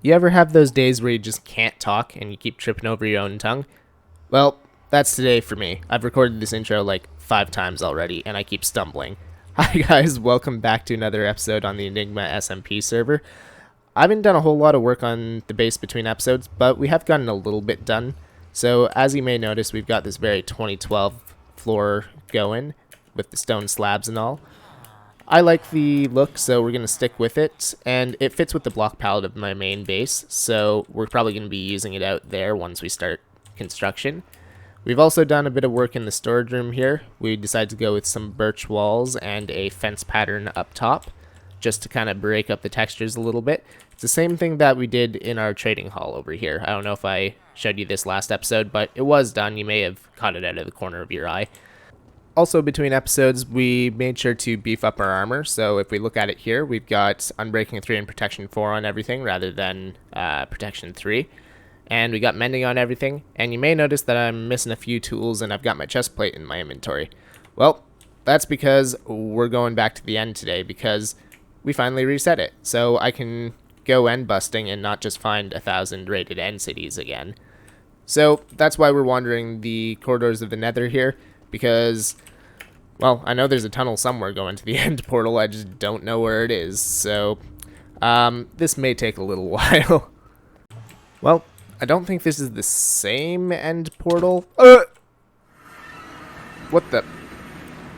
You ever have those days where you just can't talk and you keep tripping over your own tongue? Well, that's today for me. I've recorded this intro like 5 times already, and I keep stumbling. Hi guys, welcome back to another episode on the Enigma SMP server. I haven't done a whole lot of work on the base between episodes, but we have gotten a little bit done. So as you may notice, we've got this very 2012 floor going with the stone slabs and all. I like the look, so we're going to stick with it, and it fits with the block palette of my main base, so we're probably going to be using it out there once we start construction. We've also done a bit of work in the storage room here. We decided to go with some birch walls and a fence pattern up top, just to kind of break up the textures a little bit. It's the same thing that we did in our trading hall over here. I don't know if I showed you this last episode, but it was done. You may have caught it out of the corner of your eye. Also, between episodes, we made sure to beef up our armor. So if we look at it here, we've got Unbreaking 3 and Protection 4 on everything rather than Protection 3. And we got Mending on everything. And you may notice that I'm missing a few tools and I've got my chest plate in my inventory. Well, that's because we're going back to the end today because we finally reset it. So I can go end busting and not just find 1,000 rated end cities again. So that's why we're wandering the corridors of the Nether here. Because, well, I know there's a tunnel somewhere going to the end portal, I just don't know where it is, so, this may take a little while. Well, I don't think this is the same end portal. What the?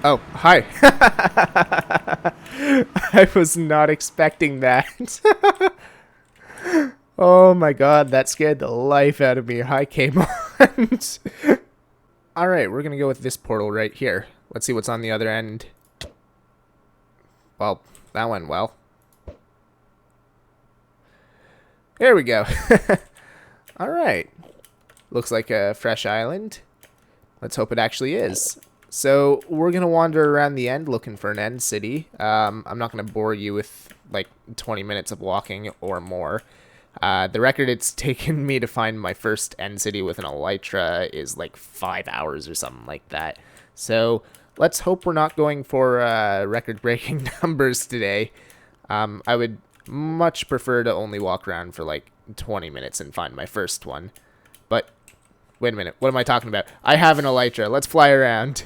Oh, hi. I was not expecting that. Oh my god, that scared the life out of me. Hi, Kmart. Alright, we're going to go with this portal right here. Let's see what's on the other end. Well, that went well. There we go. Alright. Looks like a fresh island. Let's hope it actually is. So, we're going to wander around the end looking for an end city. I'm not going to bore you with like 20 minutes of walking or more. The record it's taken me to find my first end city with an elytra is like 5 hours or something like that. So let's hope we're not going for record-breaking numbers today. I would much prefer to only walk around for like 20 minutes and find my first one. But wait a minute, what am I talking about? I have an elytra. Let's fly around.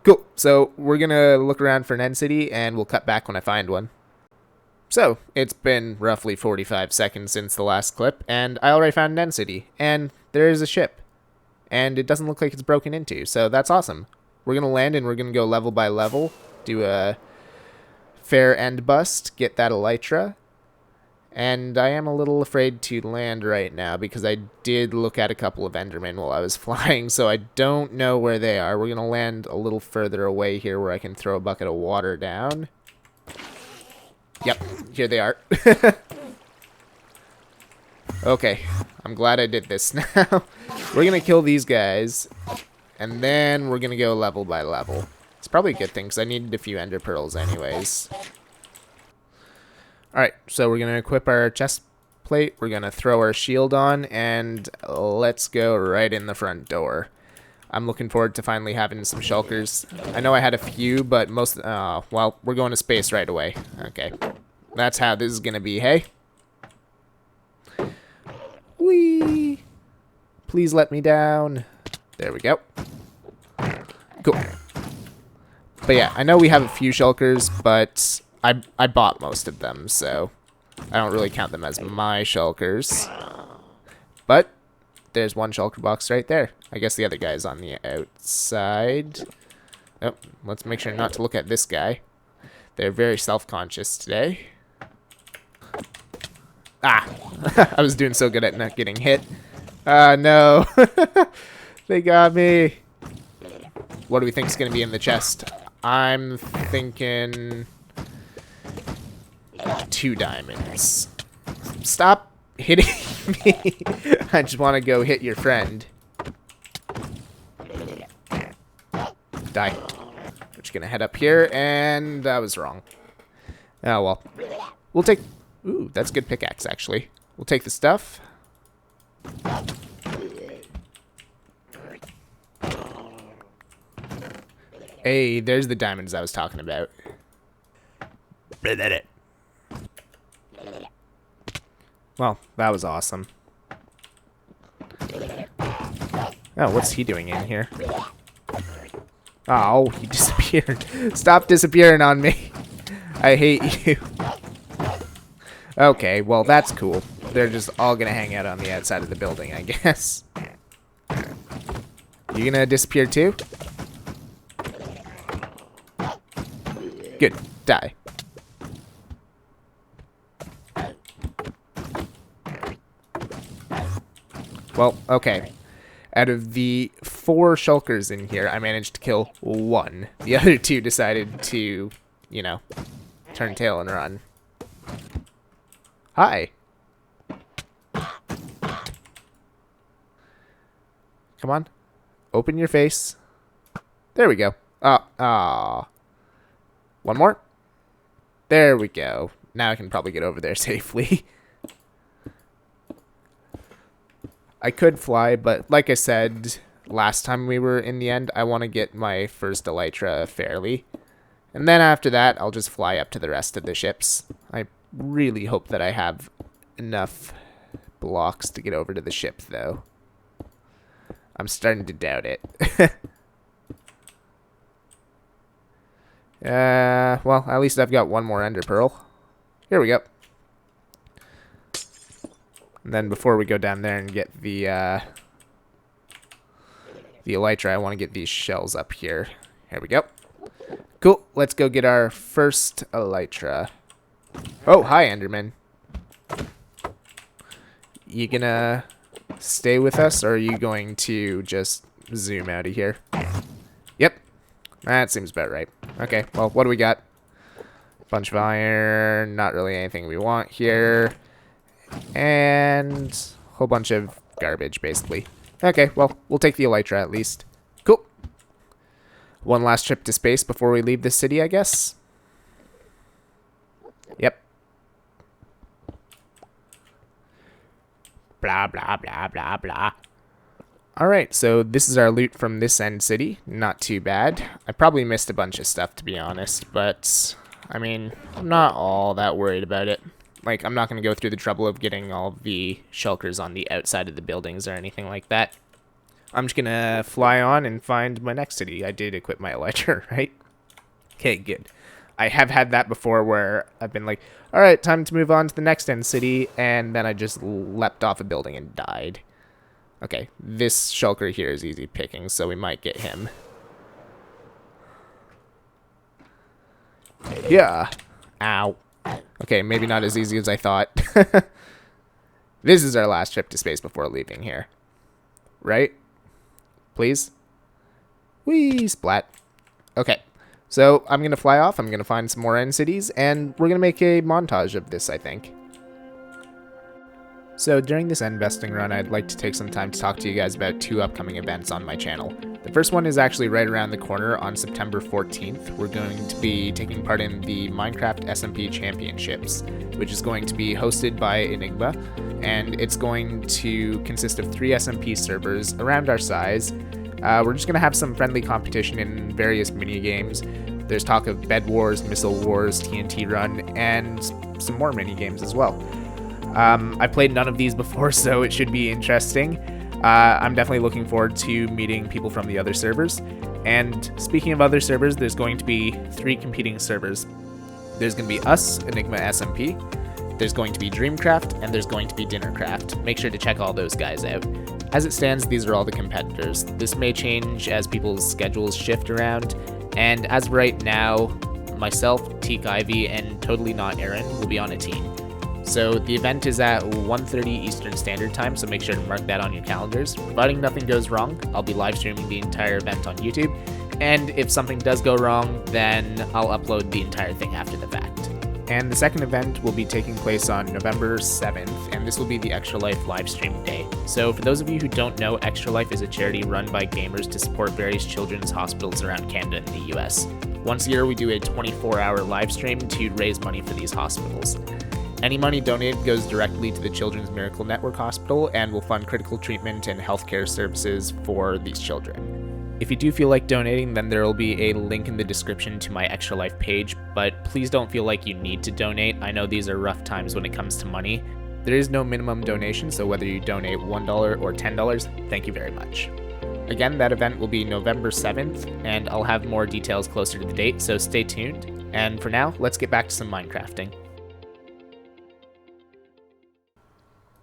Cool. So we're gonna look around for an end city, and we'll cut back when I find one. So, it's been roughly 45 seconds since the last clip, and I already found an end city, and there is a ship, and it doesn't look like it's broken into, so that's awesome. We're going to land, and we're going to go level by level, do a fair end bust, get that elytra, and I am a little afraid to land right now, because I did look at a couple of endermen while I was flying, so I don't know where they are. We're going to land a little further away here, where I can throw a bucket of water down. Yep, here they are. Okay, I'm glad I did this now. We're going to kill these guys, and then we're going to go level by level. It's probably a good thing, because I needed a few ender pearls anyways. Alright, so we're going to equip our chest plate, we're going to throw our shield on, and let's go right in the front door. I'm looking forward to finally having some shulkers. I know I had a few, but most... well, we're going to space right away. Okay. That's how this is going to be, hey? Whee! Please let me down. There we go. Cool. But yeah, I know we have a few shulkers, but I bought most of them, so I don't really count them as my shulkers. But there's one shulker box right there. I guess the other guy's on the outside. Oh, let's make sure not to look at this guy. They're very self-conscious today. Ah! I was doing so good at not getting hit. No. They got me. What do we think is going to be in the chest? I'm thinking 2 diamonds. Stop hitting me. I just want to go hit your friend. Die. We're just gonna head up here, and I was wrong. Oh well. We'll take... Ooh, that's a good pickaxe, actually. We'll take the stuff. Hey, there's the diamonds I was talking about. Well, that was awesome. Oh, what's he doing in here? Oh, he disappeared. Stop disappearing on me. I hate you. Okay, well, that's cool. They're just all gonna hang out on the outside of the building, I guess. You gonna disappear too? Good. Die. Well, okay. Out of the 4 shulkers in here, I managed to kill 1. The other 2 decided to, you know, turn tail and run. Hi. Come on. Open your face. There we go. One more. There we go. Now I can probably get over there safely. I could fly, but like I said last time we were in the end, I want to get my first elytra fairly. And then after that, I'll just fly up to the rest of the ships. I really hope that I have enough blocks to get over to the ship, though. I'm starting to doubt it. Well, at least I've got 1 more ender pearl. Here we go. And then before we go down there and get the elytra, I want to get these shells up here. Here we go. Cool. Let's go get our first elytra. Oh, hi, Enderman. You gonna stay with us, or are you going to just zoom out of here? Yep. That seems about right. Okay, well, what do we got? Bunch of iron. Not really anything we want here. And a whole bunch of garbage, basically. Okay, well, we'll take the elytra at least. Cool. One last trip to space before we leave the city, I guess. Yep. Blah, blah, blah, blah, blah. Alright, so this is our loot from this end city. Not too bad. I probably missed a bunch of stuff, to be honest, but, I mean, I'm not all that worried about it. Like, I'm not going to go through the trouble of getting all the shulkers on the outside of the buildings or anything like that. I'm just going to fly on and find my next city. I did equip my elytra, right? Okay, good. I have had that before where I've been like, alright, time to move on to the next end city, and then I just leapt off a building and died. Okay, this shulker here is easy picking, so we might get him. Yeah. Ow. Okay, maybe not as easy as I thought. This is our last trip to space before leaving here. Right? Please? Whee! Splat. Okay, so I'm going to fly off. I'm going to find some more end cities, and we're going to make a montage of this, I think. So during this end vesting run, I'd like to take some time to talk to you guys about 2 upcoming events on my channel. The first one is actually right around the corner on September 14th. We're going to be taking part in the Minecraft SMP Championships, which is going to be hosted by Enigma, and it's going to consist of 3 SMP servers around our size. We're just going to have some friendly competition in various mini-games. There's talk of Bed Wars, Missile Wars, TNT Run, and some more mini-games as well. I've played none of these before, so it should be interesting. I'm definitely looking forward to meeting people from the other servers. And speaking of other servers, there's going to be 3 competing servers. There's going to be us, Enigma SMP, there's going to be Dreamcraft, and there's going to be Dinnercraft. Make sure to check all those guys out. As it stands, these are all the competitors. This may change as people's schedules shift around, and as of right now, myself, Teak Ivy, and Totally Not Aaron will be on a team. So the event is at 1:30 Eastern Standard Time, so make sure to mark that on your calendars. Providing nothing goes wrong, I'll be live streaming the entire event on YouTube, and if something does go wrong, then I'll upload the entire thing after the fact. And the second event will be taking place on November 7th, and this will be the Extra Life live stream day. So for those of you who don't know, Extra Life is a charity run by gamers to support various children's hospitals around Canada and the US. Once a year, we do a 24-hour live stream to raise money for these hospitals. Any money donated goes directly to the Children's Miracle Network Hospital and will fund critical treatment and healthcare services for these children. If you do feel like donating, then there will be a link in the description to my Extra Life page, but please don't feel like you need to donate. I know these are rough times when it comes to money. There is no minimum donation, so whether you donate $1 or $10, thank you very much. Again, that event will be November 7th, and I'll have more details closer to the date, so stay tuned. And for now, let's get back to some Minecrafting.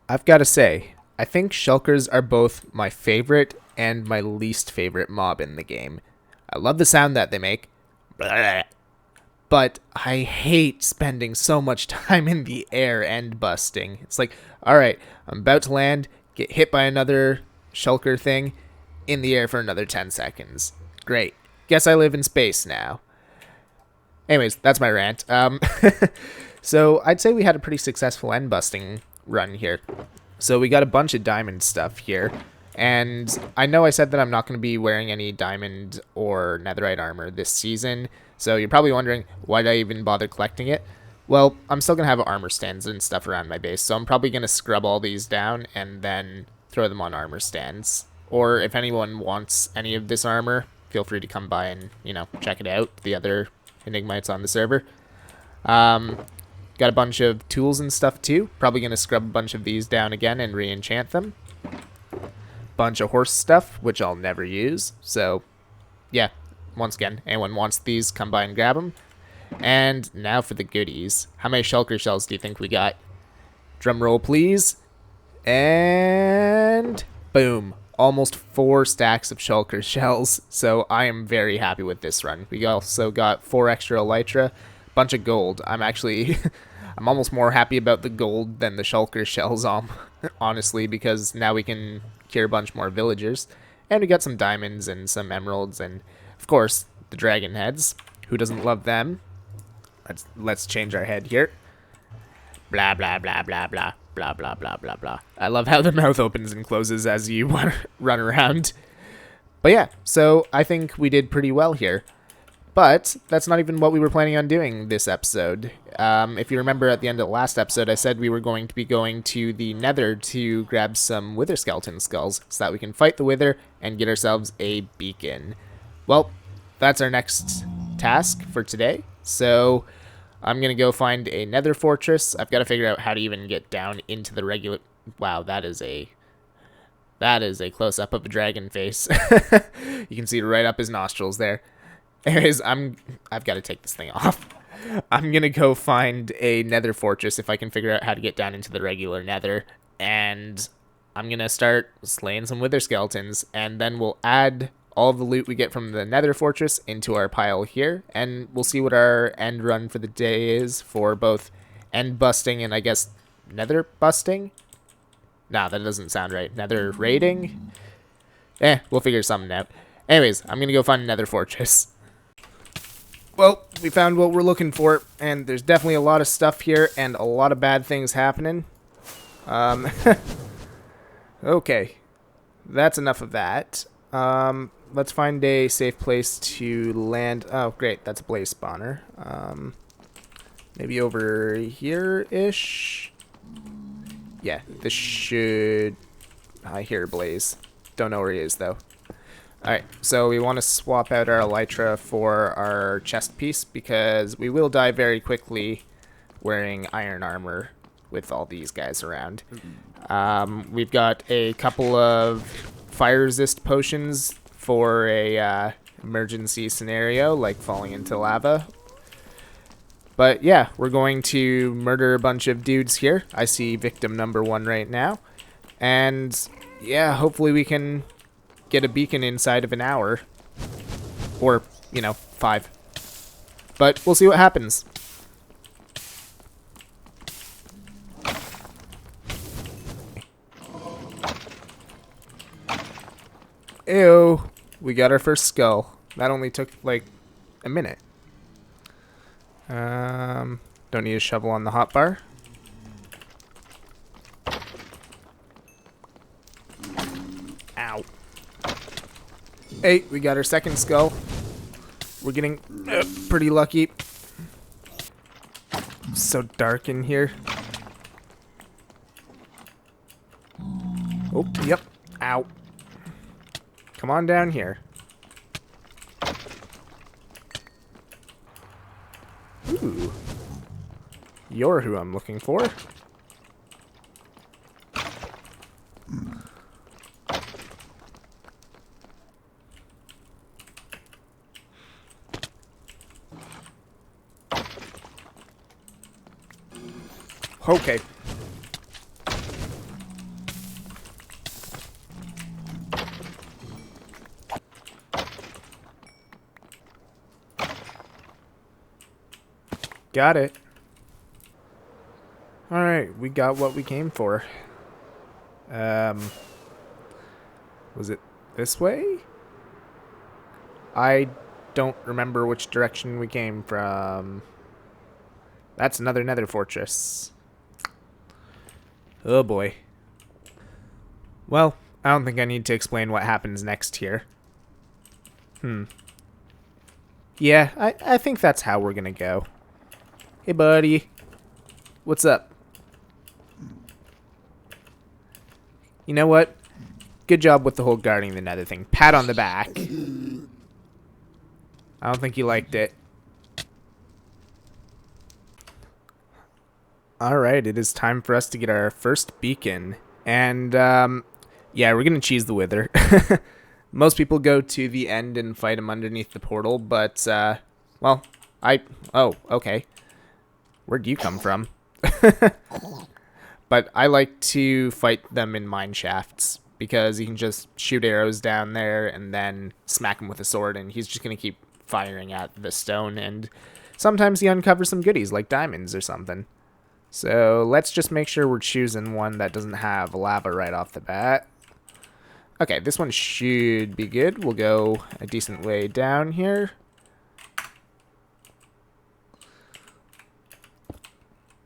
I've got to say, I think shulkers are both my favorite and my least favorite mob in the game. I love the sound that they make, but I hate spending so much time in the air and busting. It's like, alright, I'm about to land, get hit by another shulker thing, in the air for another 10 seconds. Great. Guess I live in space now. Anyways, that's my rant. So I'd say we had a pretty successful end busting run here. So we got a bunch of diamond stuff here. And I know I said that I'm not going to be wearing any diamond or netherite armor this season. So you're probably wondering, why did I even bother collecting it? Well, I'm still going to have armor stands and stuff around my base. So I'm probably going to scrub all these down and then throw them on armor stands. Or if anyone wants any of this armor, feel free to come by and, check it out. The other Enigmites on the server. Got a bunch of tools and stuff too. Probably going to scrub a bunch of these down again and re-enchant them. Bunch of horse stuff, which I'll never use. So, yeah. Once again, anyone wants these, come by and grab them. And now for the goodies. How many shulker shells do you think we got? Drum roll, please. And boom. Almost 4 stacks of shulker shells. So I am very happy with this run. We also got 4 extra elytra. Bunch of gold. I'm almost more happy about the gold than the shulker shells, honestly, because now we can cure a bunch more villagers. And we got some diamonds and some emeralds and, of course, the dragon heads. Who doesn't love them? Let's change our head here. Blah, blah, blah, blah, blah, blah, blah, blah, blah, blah. I love how the mouth opens and closes as you run around. But yeah, so I think we did pretty well here. But that's not even what we were planning on doing this episode. If you remember at the end of the last episode, I said we were going to be going to the nether to grab some wither skeleton skulls so that we can fight the wither and get ourselves a beacon. Well, that's our next task for today. So I'm going to go find a nether fortress. I've got to figure out how to even get down into the regular... Wow, that is a close-up of a dragon face. You can see right up his nostrils there. Anyways, I've got to take this thing off. I'm going to go find a nether fortress if I can figure out how to get down into the regular nether. And I'm going to start slaying some wither skeletons. And then we'll add all the loot we get from the nether fortress into our pile here. And we'll see what our end run for the day is for both end busting and I guess nether busting. Nah, that doesn't sound right. Nether raiding? We'll figure something out. Anyways, I'm going to go find a nether fortress. Well, we found what we're looking for, and there's definitely a lot of stuff here, and a lot of bad things happening. Okay. That's enough of that. Let's find a safe place to land. Oh, great, that's a blaze spawner. Maybe over here-ish? Yeah, this should... I hear a blaze. Don't know where he is, though. Alright, so we want to swap out our elytra for our chest piece because we will die very quickly wearing iron armor with all these guys around. We've got a couple of fire resist potions for a emergency scenario like falling into lava. But yeah, we're going to murder a bunch of dudes here. I see victim number 1 right now. And yeah, hopefully we can get a beacon inside of an hour. Or, 5. But we'll see what happens. Ew. We got our first skull. That only took, like, a minute. Don't need a shovel on the hotbar. Ow. Hey, we got our second skull. We're getting pretty lucky. It's so dark in here. Oh, yep. Ow. Come on down here. Ooh. You're who I'm looking for. Okay. Got it. Alright, we got what we came for. Was it this way? I don't remember which direction we came from. That's another nether fortress. Oh boy. Well, I don't think I need to explain what happens next here. Yeah, I think that's how we're gonna go. Hey buddy. What's up? You know what? Good job with the whole guarding the nether thing. Pat on the back. I don't think you liked it. Alright, it is time for us to get our first beacon. And, yeah, we're gonna cheese the wither. Most people go to the end and fight him underneath the portal, but, well, oh, okay. Where'd you come from? But I like to fight them in mine shafts, because you can just shoot arrows down there and then smack him with a sword, and he's just gonna keep firing at the stone, and sometimes he uncovers some goodies, like diamonds or something. So let's just make sure we're choosing one that doesn't have lava right off the bat. Okay, this one should be good. We'll go a decent way down here.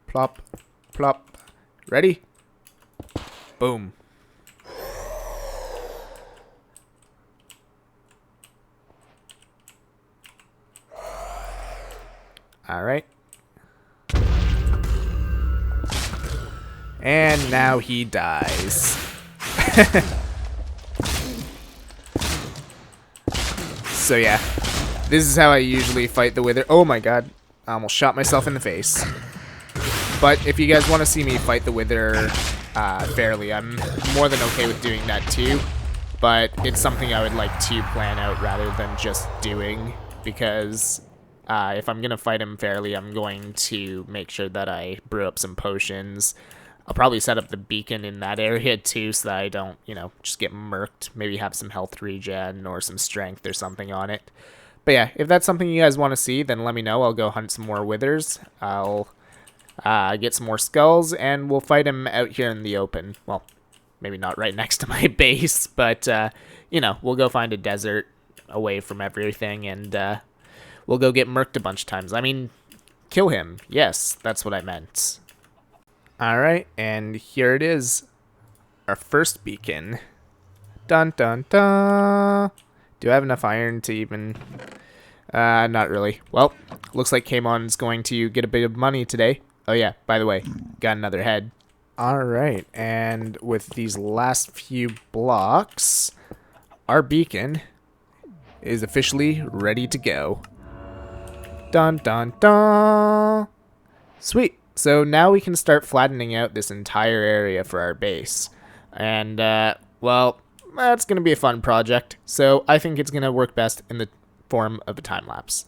Plop, plop. Ready? Boom. All right. And now he dies. So yeah, this is how I usually fight the wither. Oh my god, I almost shot myself in the face. But if you guys want to see me fight the wither fairly, I'm more than okay with doing that too. But it's something I would like to plan out rather than just doing, because if I'm going to fight him fairly, I'm going to make sure that I brew up some potions. I'll probably set up the beacon in that area too, so that I don't, you know, just get murked. Maybe have some health regen or some strength or something on it. But yeah, if that's something you guys want to see, then let me know. I'll go hunt some more withers. I'll get some more skulls, and we'll fight him out here in the open. Well, maybe not right next to my base, but, you know, we'll go find a desert away from everything, and we'll go get murked a bunch of times. I mean, kill him. Yes, that's what I meant. Alright, and here it is. Our first beacon. Dun dun dun. Do I have enough iron to even... not really. Well, looks like Kmon's going to get a bit of money today. Oh yeah, by the way, got another head. Alright, and with these last few blocks, our beacon is officially ready to go. Dun dun dun. Sweet. So now we can start flattening out this entire area for our base. And, well, that's going to be a fun project. So I think it's going to work best in the form of a time lapse.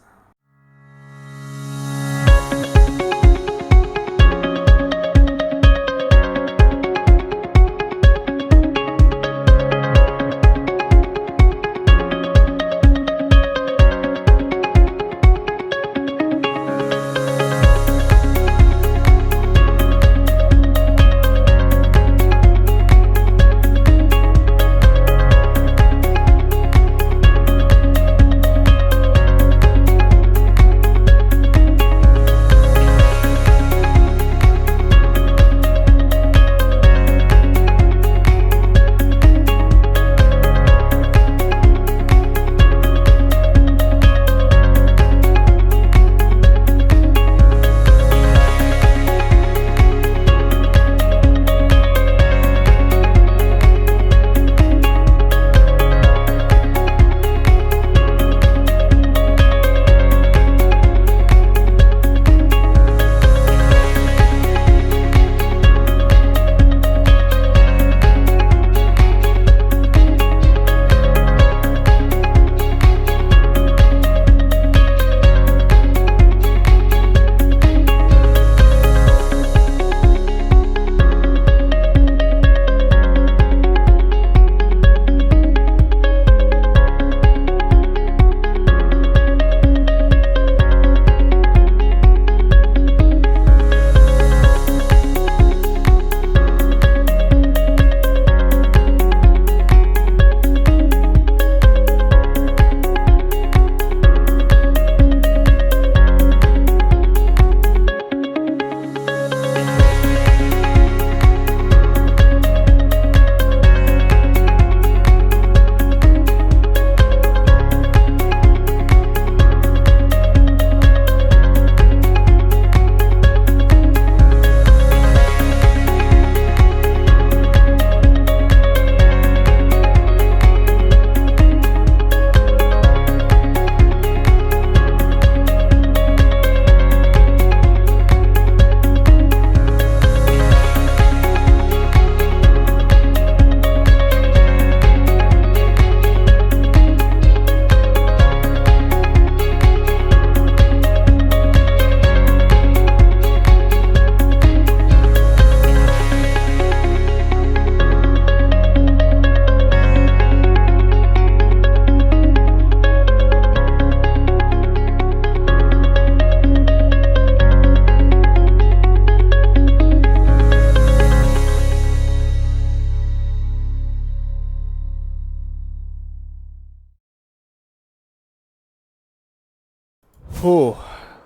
Whew.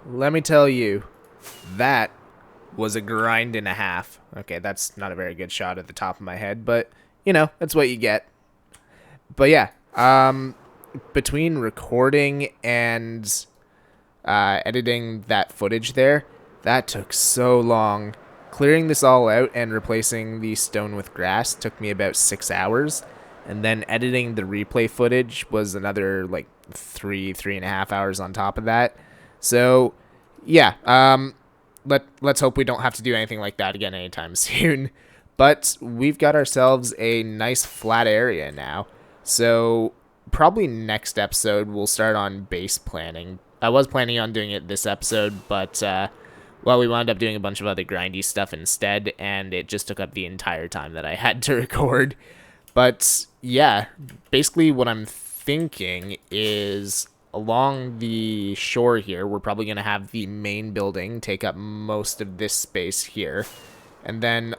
Let me tell you, that was a grind and a half. Okay, that's not a very good shot at the top of my head, but, you know, that's what you get. But yeah, between recording and editing that footage there, that took so long. Clearing this all out and replacing the stone with grass took me about 6 hours. And then editing the replay footage was another, like, 3.5 hours on top of that. So, yeah, let's hope we don't have to do anything like that again anytime soon. But we've got ourselves a nice flat area now. So, probably next episode we'll start on base planning. I was planning on doing it this episode, but, well, we wound up doing a bunch of other grindy stuff instead, and it just took up the entire time that I had to record. But, yeah, basically what I'm thinking is along the shore here, we're probably going to have the main building take up most of this space here. And then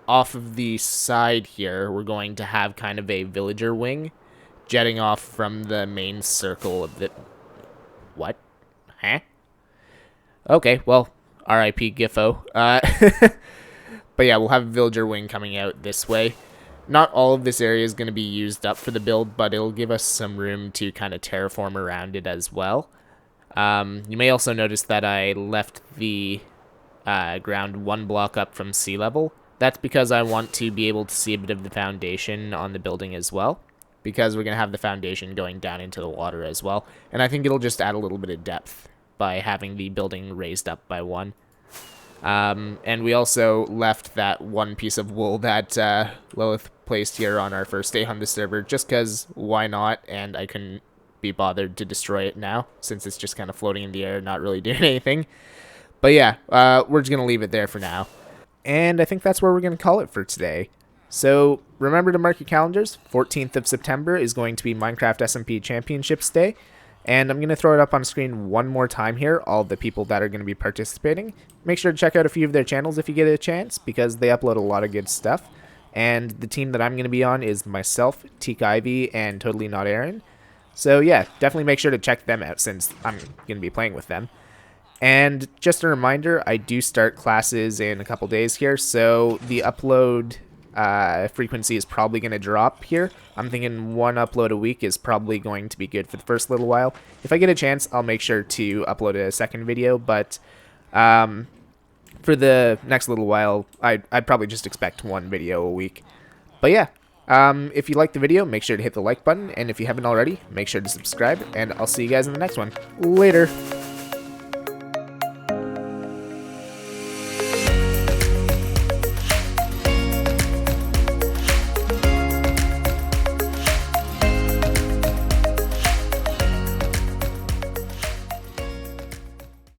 off of the side here, we're going to have kind of a villager wing jetting off from the main circle of the... What? Huh? Okay, well, R.I.P. Giffo. But yeah, we'll have a villager wing coming out this way. Not all of this area is going to be used up for the build, but it'll give us some room to kind of terraform around it as well. You may also notice that I left the ground 1 block up from sea level. That's because I want to be able to see a bit of the foundation on the building as well, because we're going to have the foundation going down into the water as well. And I think it'll just add a little bit of depth by having the building raised up by 1. And we also left that 1 piece of wool that Lilith placed here on our first day on the server, just because why not, and I couldn't be bothered to destroy it now, since it's just kind of floating in the air, not really doing anything. But yeah, we're just going to leave it there for now. And I think that's where we're going to call it for today. So remember to mark your calendars. 14th of September is going to be Minecraft SMP Championships Day. And I'm going to throw it up on screen one more time here, all the people that are going to be participating. Make sure to check out a few of their channels if you get a chance, because they upload a lot of good stuff. And the team that I'm going to be on is myself, Kingelffe, and Totally Not Aaron. So yeah, definitely make sure to check them out, since I'm going to be playing with them. And just a reminder, I do start classes in a couple days here, so the upload frequency is probably going to drop here. I'm thinking 1 upload a week is probably going to be good for the first little while. If I get a chance, I'll make sure to upload a second video, but for the next little while, I'd probably just expect 1 video a week. But yeah, if you liked the video, make sure to hit the like button, and if you haven't already, make sure to subscribe, and I'll see you guys in the next one. Later!